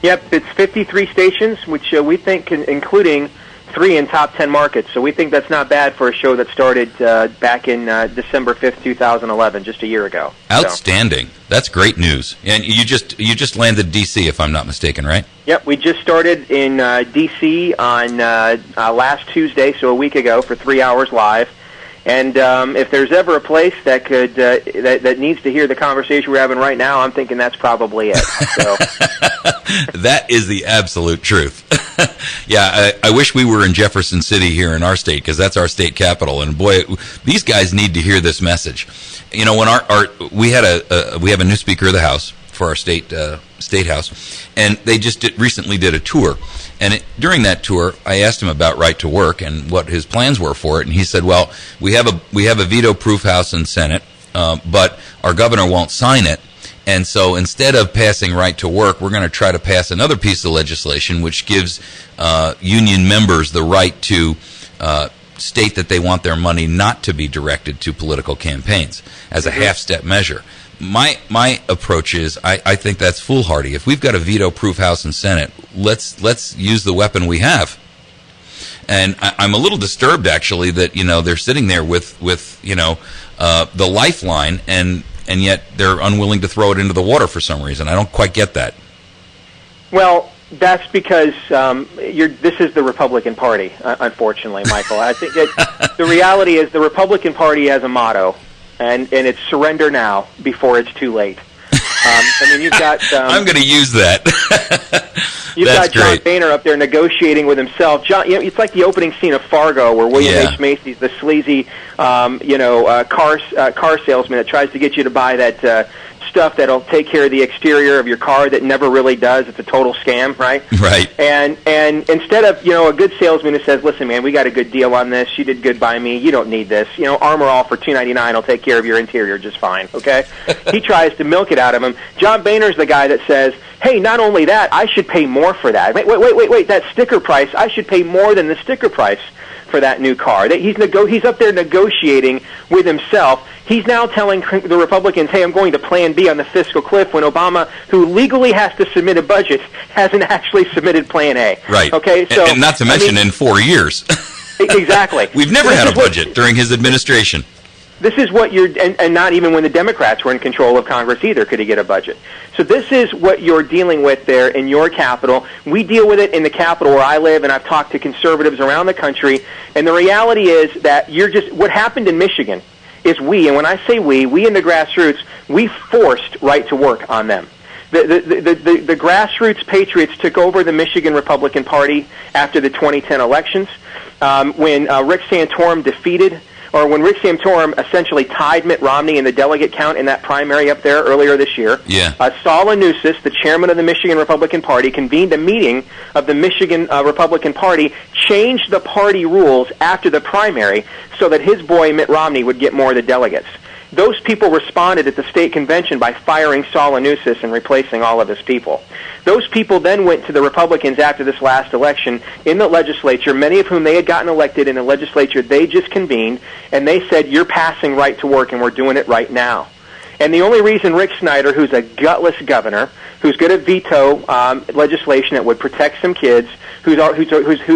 Yep, it's 53 stations, which we think, including 3 in top 10 markets. So we think that's not bad for a show that started back in December 5th, 2011, just a year ago. Outstanding. That's great news. And you just landed D.C., if I'm not mistaken, right? Yep, we just started in D.C. on last Tuesday, so a week ago, for 3 hours live. And if there's ever a place that could that needs to hear the conversation we're having right now, I'm thinking that's probably it. So. That is the absolute truth. Yeah, I wish we were in Jefferson City here in our state, because that's our state capital. And boy, these guys need to hear this message. You know, when we have a new Speaker of the House for our state house, and they just recently did a tour. And during that tour, I asked him about right to work and what his plans were for it, and he said, "Well, we have a veto-proof House and Senate, but our governor won't sign it, and so instead of passing right to work, we're going to try to pass another piece of legislation which gives union members the right to state that they want their money not to be directed to political campaigns as a half-step measure." My approach is I think that's foolhardy. If we've got a veto-proof House and Senate, let's use the weapon we have. And I'm a little disturbed, actually, that they're sitting there with the lifeline, and yet they're unwilling to throw it into the water for some reason. I don't quite get that. Well, that's because this is the Republican Party, unfortunately, Michael. I think the reality is the Republican Party has a motto. And it's surrender now before it's too late. I mean, you've got... I'm going to use that. You've got John Boehner up there negotiating with himself. John, it's like the opening scene of Fargo, where William H. Macy's the sleazy, car salesman that tries to get you to buy that stuff that'll take care of the exterior of your car that never really does. It's a total scam, right? Right. And instead of a good salesman who says, "Listen, man, we got a good deal on this. You did good by me. You don't need this. Armor All for $2.99 will take care of your interior just fine." Okay. He tries to milk it out of him. John Boehner's the guy that says, "Hey, not only that, I should pay more for that. Wait, that sticker price, I should pay more than the sticker price for that new car." He's up there negotiating with himself. He's now telling the Republicans, "Hey, I'm going to Plan B on the fiscal cliff," when Obama, who legally has to submit a budget, hasn't actually submitted Plan A. Right. Okay. So, and not to mention in 4 years. Exactly. We've never had a budget during his administration. This is what and not even when the Democrats were in control of Congress either could he get a budget. So this is what you're dealing with there in your capital. We deal with it in the capital where I live, and I've talked to conservatives around the country, and the reality is that what happened in Michigan is and when I say we in the grassroots, we forced right to work on them. The grassroots patriots took over the Michigan Republican Party after the 2010 elections, when Rick Santorum when Rick Santorum essentially tied Mitt Romney in the delegate count in that primary up there earlier this year. Yeah. Saul Anousis, the chairman of the Michigan Republican Party, convened a meeting of the Michigan Republican Party, changed the party rules after the primary so that his boy Mitt Romney would get more of the delegates. Those people responded at the state convention by firing Saul Anousis and replacing all of his people. Those people then went to the Republicans after this last election in the legislature, many of whom they had gotten elected in the legislature they just convened, and they said, "You're passing right to work, and we're doing it right now." And the only reason Rick Snyder, who's a gutless governor, who's going to veto legislation that would protect some kids who's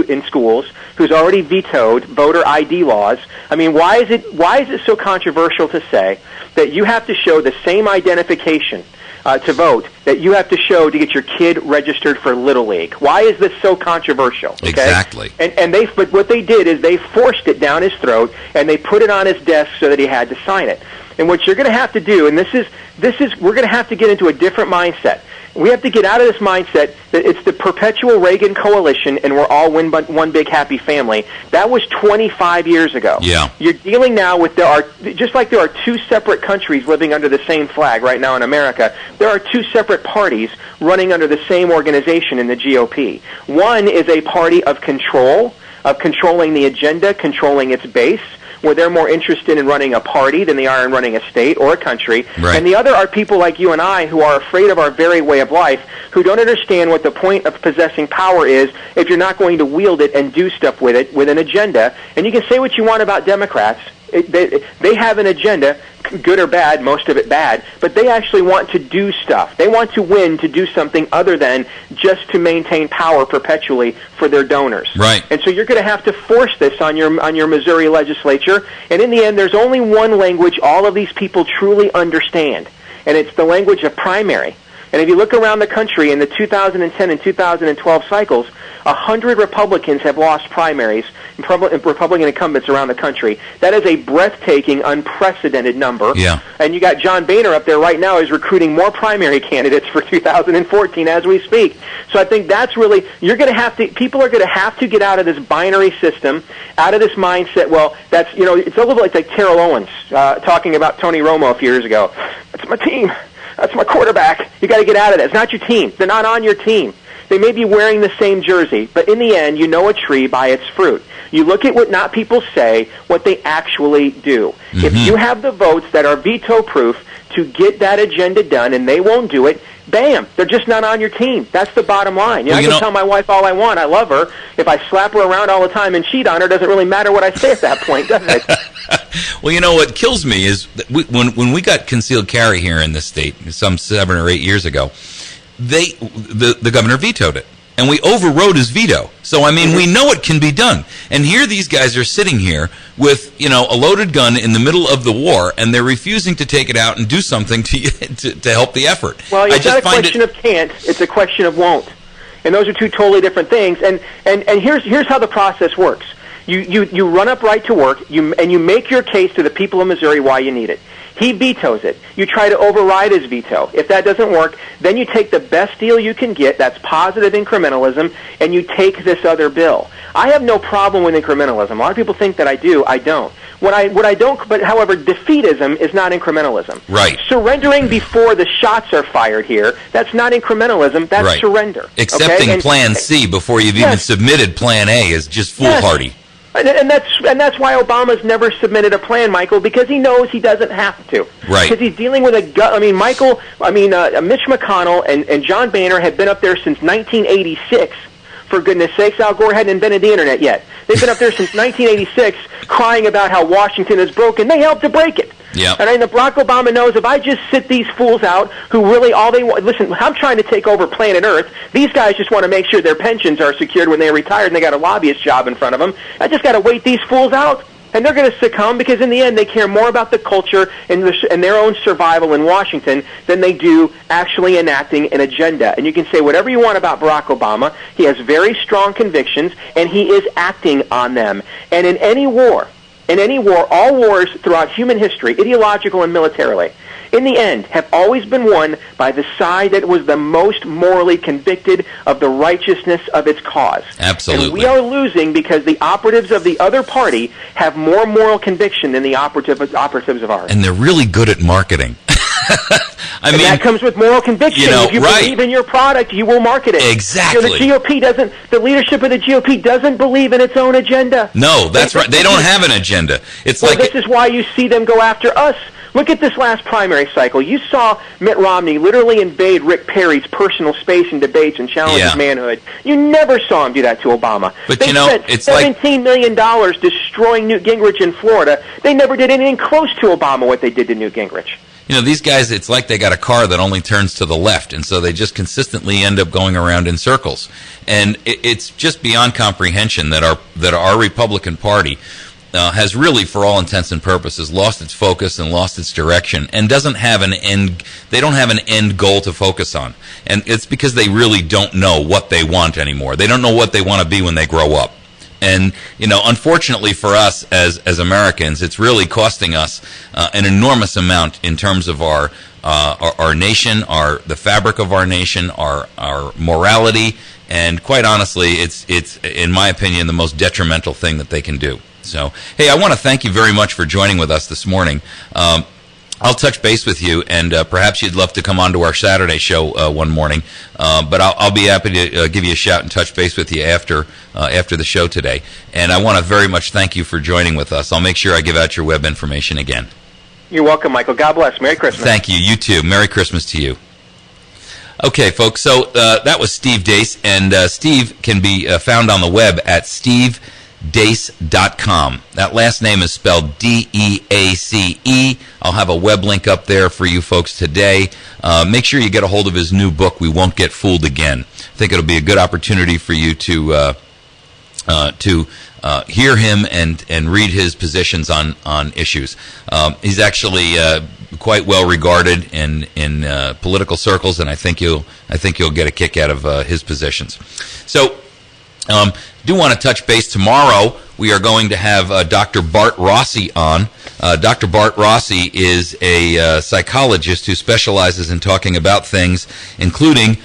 in schools, who's already vetoed voter ID laws. I mean, why is it so controversial to say that you have to show the same identification to vote that you have to show to get your kid registered for Little League? Why is this so controversial? Okay? Exactly. But what they did is they forced it down his throat, and they put it on his desk so that he had to sign it. And what you're going to have to do, and we're going to have to get into a different mindset. We have to get out of this mindset that it's the perpetual Reagan coalition and we're all one big happy family. That was 25 years ago. Yeah. You're dealing now with just like there are two separate countries living under the same flag right now in America, there are two separate parties running under the same organization in the GOP. One is a party of control, of controlling the agenda, controlling its base, where they're more interested in running a party than they are in running a state or a country. Right. And the other are people like you and I who are afraid of our very way of life, who don't understand what the point of possessing power is if you're not going to wield it and do stuff with it with an agenda. And you can say what you want about Democrats. They have an agenda, good or bad, most of it bad, but they actually want to do stuff. They want to win to do something other than just to maintain power perpetually for their donors. Right. And so you're going to have to force this on your Missouri legislature. And in the end, there's only one language all of these people truly understand, and it's the language of primary. And if you look around the country in the 2010 and 2012 cycles, 100 Republicans have lost primaries, Republican incumbents around the country. That is a breathtaking, unprecedented number. Yeah. And you got John Boehner up there right now is recruiting more primary candidates for 2014 as we speak. So I think that's really, people are going to have to get out of this binary system, out of this mindset, well, that's, it's a little bit like Terrell Owens talking about Tony Romo a few years ago. That's my team. That's my quarterback. You got to get out of that. It's not your team. They're not on your team. They may be wearing the same jersey, but in the end, you know a tree by its fruit. You look at what not people say, what they actually do. Mm-hmm. If you have the votes that are veto-proof to get that agenda done, and they won't do it, bam, they're just not on your team. That's the bottom line. I can tell my wife all I want. I love her. If I slap her around all the time and cheat on her, it doesn't really matter what I say at that point, does it? Well, what kills me is that when we got concealed carry here in this state some 7 or 8 years ago, the governor vetoed it, and we overrode his veto. So, we know it can be done. And here these guys are sitting here with, a loaded gun in the middle of the war, and they're refusing to take it out and do something to help the effort. Well, it's not a question of can't, it's a question of won't. And those are two totally different things. And here's how the process works. You run up right to work, and you make your case to the people of Missouri why you need it. He vetoes it. You try to override his veto. If that doesn't work, then you take the best deal you can get, that's positive incrementalism, and you take this other bill. I have no problem with incrementalism. A lot of people think that I do. I don't. However, defeatism is not incrementalism. Right. Surrendering before the shots are fired here, that's not incrementalism, that's surrender. Accepting Plan C before you've even submitted Plan A is just foolhardy. Yes. And that's why Obama's never submitted a plan, Michael, because he knows he doesn't have to. Right. Because he's dealing with Mitch McConnell and John Boehner have been up there since 1986. For goodness sakes, Al Gore hadn't invented the internet yet. They've been up there since 1986 crying about how Washington is broken. They helped to break it. Yeah. And Barack Obama knows if I just sit these fools out who really all they want, listen, I'm trying to take over planet Earth. These guys just want to make sure their pensions are secured when they retire and they got a lobbyist job in front of them. I just got to wait these fools out. And they're going to succumb because in the end they care more about the culture and their own survival in Washington than they do actually enacting an agenda. And you can say whatever you want about Barack Obama. He has very strong convictions and he is acting on them. And in any war, all wars throughout human history, ideological and militarily, in the end, have always been won by the side that was the most morally convicted of the righteousness of its cause. Absolutely. And we are losing because the operatives of the other party have more moral conviction than the operatives of ours. And they're really good at marketing. And that comes with moral conviction. If you believe in your product, you will market it. Exactly. The leadership of the GOP doesn't believe in its own agenda. No, that's right. They don't have an agenda. This is why you see them go after us. Look at this last primary cycle. You saw Mitt Romney literally invade Rick Perry's personal space in debates and challenge his manhood. You never saw him do that to Obama. But they spent $17 million destroying Newt Gingrich in Florida. They never did anything close to Obama what they did to Newt Gingrich. These guys, it's like they got a car that only turns to the left, and so they just consistently end up going around in circles. And it's just beyond comprehension that our Republican Party has really, for all intents and purposes, lost its focus and lost its direction, and doesn't have an end. They don't have an end goal to focus on, and it's because they really don't know what they want anymore. They don't know what they want to be when they grow up. And, unfortunately for us as Americans, it's really costing us an enormous amount in terms of our nation, the fabric of our nation, our morality, and quite honestly, it's in my opinion, the most detrimental thing that they can do. So, hey, I want to thank you very much for joining with us this morning. I'll touch base with you, and perhaps you'd love to come on to our Saturday show one morning. But I'll be happy to give you a shout and touch base with you after the show today. And I want to very much thank you for joining with us. I'll make sure I give out your web information again. You're welcome, Michael. God bless. Merry Christmas. Thank you. You too. Merry Christmas to you. Okay, folks, so that was Steve Deace, and Steve can be found on the web at stevedeace.com. stevedeace.com. That last name is spelled D-E-A-C-E. I'll have a web link up there for you folks today. Make sure you get a hold of his new book, We Won't Get Fooled Again. I think it'll be a good opportunity for you to hear him and read his positions on issues. He's actually quite well regarded in political circles, and I think you'll get a kick out of his positions. So, do want to touch base tomorrow. We are going to have Dr. Bart Rossi on. Dr. Bart Rossi is a psychologist who specializes in talking about things, including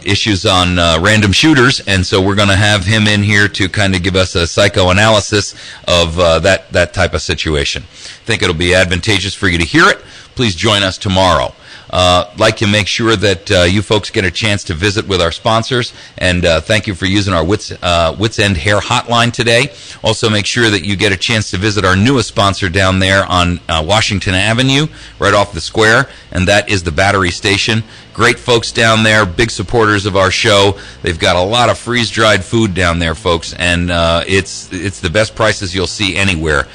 issues on random shooters, and so we're going to have him in here to kind of give us a psychoanalysis of that type of situation. I think it'll be advantageous for you to hear it. Please join us tomorrow. Like to make sure that you folks get a chance to visit with our sponsors, and thank you for using our Wits End Hair Hotline today. Also, make sure that you get a chance to visit our newest sponsor down there on Washington Avenue, right off the square, and that is the Battery Station. Great folks down there, big supporters of our show. They've got a lot of freeze-dried food down there, folks, and it's the best prices you'll see anywhere.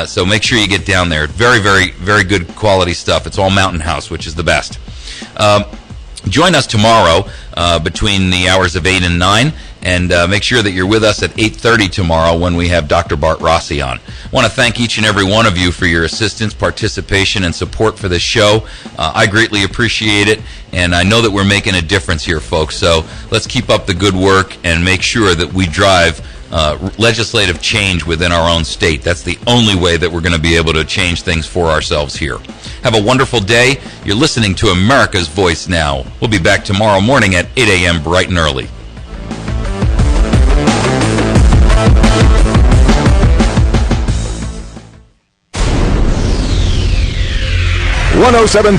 So make sure you get down there. Very, very, very good quality stuff. It's all Mountain House, which is the best. Join us tomorrow between the hours of 8 and 9, and make sure that you're with us at 8:30 tomorrow when we have Dr. Bart Rossi on. I want to thank each and every one of you for your assistance, participation, and support for this show. I greatly appreciate it, and I know that we're making a difference here, folks. So let's keep up the good work and make sure that we drive legislative change within our own state. That's the only way that we're going to be able to change things for ourselves here. Have a wonderful day. You're listening to America's Voice Now. We'll be back tomorrow morning at 8 a.m. bright and early. 107.1